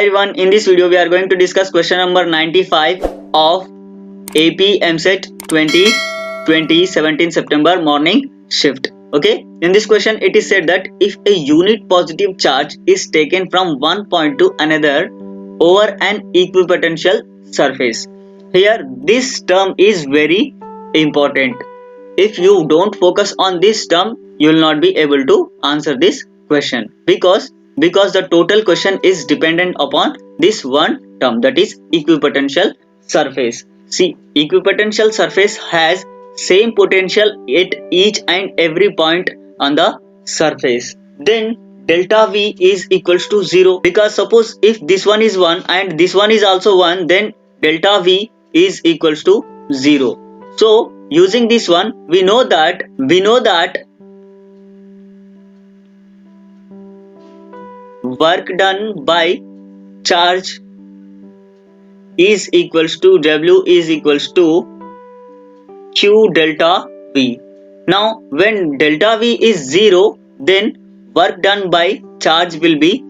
Hi everyone, in this video we are going to discuss question number 95 of AP MSET 2020 17 September morning shift. Okay, in this question it is said that if a unit positive charge is taken from one point to another over an equipotential surface. Here this term is very important. If you don't focus on this term, you will not be able to answer this question because the total question is dependent upon this one term, that is equipotential surface. See, equipotential surface has same potential at each and every point on the surface. Then delta V is equals to 0, because suppose if this one is 1 and this one is also 1, then delta V is equals to 0. So using this one, we know that work done by charge is equals to W is equals to Q delta V. Now when delta V is 0, then work done by charge will be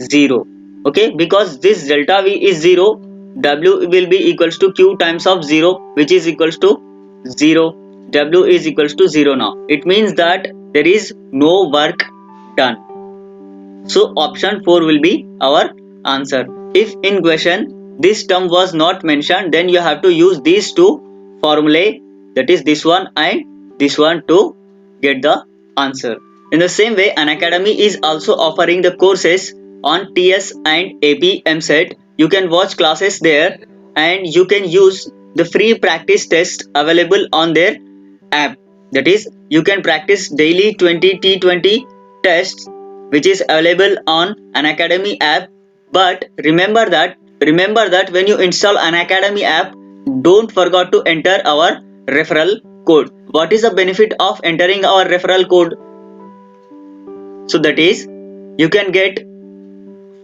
0. Okay, because this delta V is 0, W will be equals to Q times of 0, which is equals to 0. W is equals to 0 now. It means that there is no work done. So option 4 will be our answer. If in question this term was not mentioned, then you have to use these two formulae, that is this one and this one, to get the answer. In the same way, Unacademy is also offering the courses on TS and AP MSET. You can watch classes there and you can use the free practice test available on their app. That is, you can practice daily 20 T20 tests which is available on Unacademy app. But remember that when you install Unacademy app, don't forget to enter our referral code. What is the benefit of entering our referral code? So that is, you can get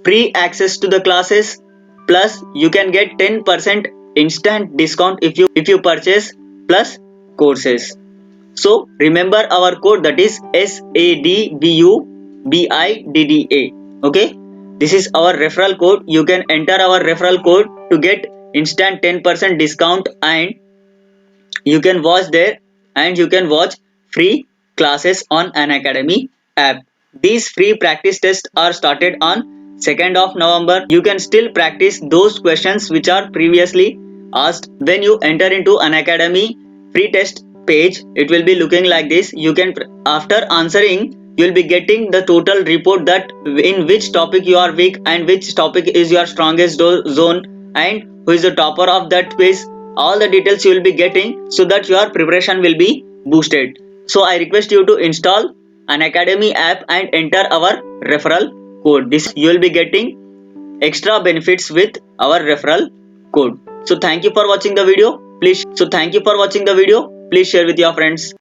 free access to the classes, plus you can get 10% instant discount if you purchase plus courses. So remember our code, that is SADBUBIDDA. Okay, this is our referral code. You can enter our referral code to get instant 10% discount, and you can watch there and you can watch free classes on Unacademy app. These free practice tests are started on 2nd of November. You can still practice those questions which are previously asked. When you enter into Unacademy free test page, it will be looking like this. You can, after answering, you will be getting the total report, that in which topic you are weak and which topic is your strongest zone and who is the topper of that quiz. All the details you will be getting, so that your preparation will be boosted. So I request you to install Unacademy app and enter our referral code. This you will be getting extra benefits with our referral code. So thank you for watching the video. Please share with your friends.